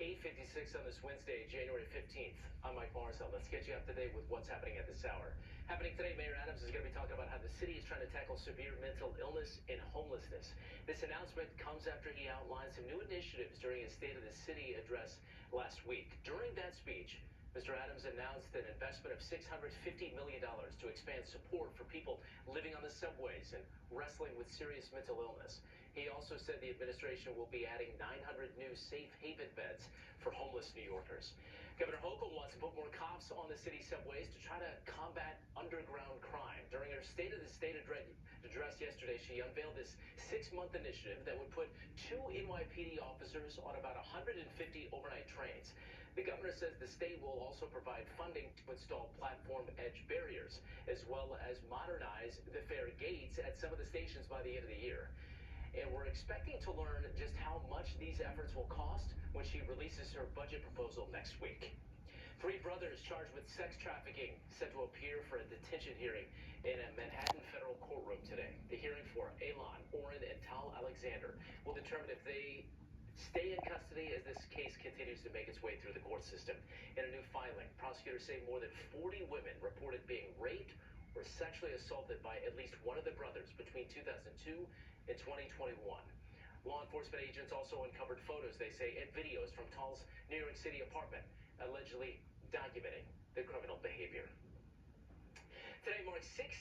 8:56 on this Wednesday, January 15th. I'm Mike Morrison. Let's get you up to date with what's happening at this hour. Happening today, Mayor Adams is going to be talking about how the city is trying to tackle severe mental illness and homelessness. This announcement comes after he outlined some new initiatives during his State of the City address last week. During that speech, Mr. Adams announced an investment of $650 million to expand support for people living on the subways and wrestling with serious mental illness. He also said the administration will be adding 900 new safe haven beds for homeless New Yorkers. Governor Hochul wants to put more cops on the city subways to try to combat underground crime. During her State of the State address yesterday, she unveiled this 6-month initiative that would put 2 NYPD officers on about 150 overnight trains. The governor says the state will also provide funding to install platform edge barriers, as well as modernize the fare gates at some of the stations by the end of the year. And we're expecting to learn just how much these efforts will cost when she releases her budget proposal next week. 3 brothers charged with sex trafficking set to appear for a detention hearing in a Manhattan federal courtroom today. The hearing for Elon, Oren, and Tal Alexander will determine if they stay in custody as this case continues to make its way through the court system. In a new filing, prosecutors say more than 40 women reported being raped or sexually assaulted by at least one of the brothers between 2002 and 2021. Law enforcement agents also uncovered photos, they say, and videos from Tal's New York City apartment, allegedly documenting the criminal behavior. Today marks 16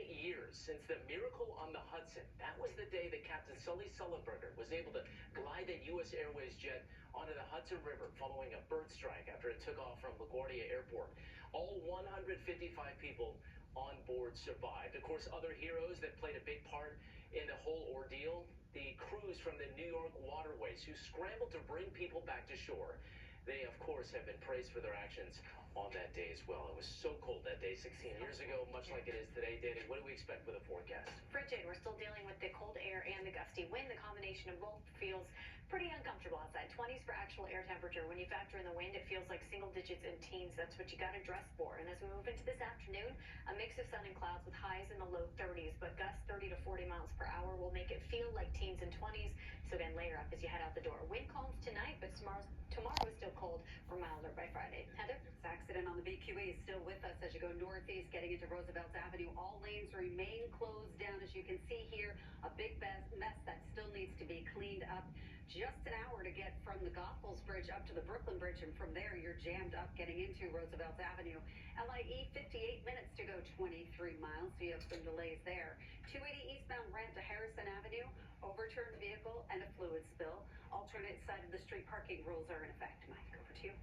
years since the Miracle on the Hudson. That was the day that Captain Sully Sullenberger was able to glide that U.S. Airways jet onto the Hudson River following a bird strike after it took off from LaGuardia Airport. All 155 people on board survived. Of course, other heroes that played a big part in the whole ordeal, the crews from the New York waterways who scrambled to bring people back to shore. They, of course, have been praised for their actions on that day as well. It was so cold that day 16 years ago, much like it is today. Danny, what do we expect for the forecast? Frigid. We're still dealing with the cold air and the gusty wind. The combination of both feels pretty uncomfortable outside. 20s for actual air temperature. When you factor in the wind, it feels like single digits and teens. That's what you got to dress for. And as we move into this afternoon, a mix of sun and clouds with highs in the low 30s, but gusts 30 to 40 miles per hour will make it feel like teens and 20s. So again, layer up as you head out the door. Wind calms tonight, but tomorrow is still cold or milder by Friday. Heather? This accident on the BQE is still with us as you go northeast, getting into Roosevelt Avenue. All lanes remain closed down, as you can see here. A big mess that still needs to be cleaned up. Just an hour to get from the Goethals Bridge up to the Brooklyn Bridge, and from there you're jammed up getting into Roosevelt Avenue. LIE, 58 minutes to go, 23 miles, so you have some delays there. 280 eastbound ramp to Harrison Avenue, overturned vehicle and a fluid spill. Alternate side of the street parking rules are in effect. Mike, over to you.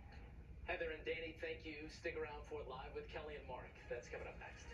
Heather and Danny, thank you. Stick around for Live with Kelly and Mark. That's coming up next.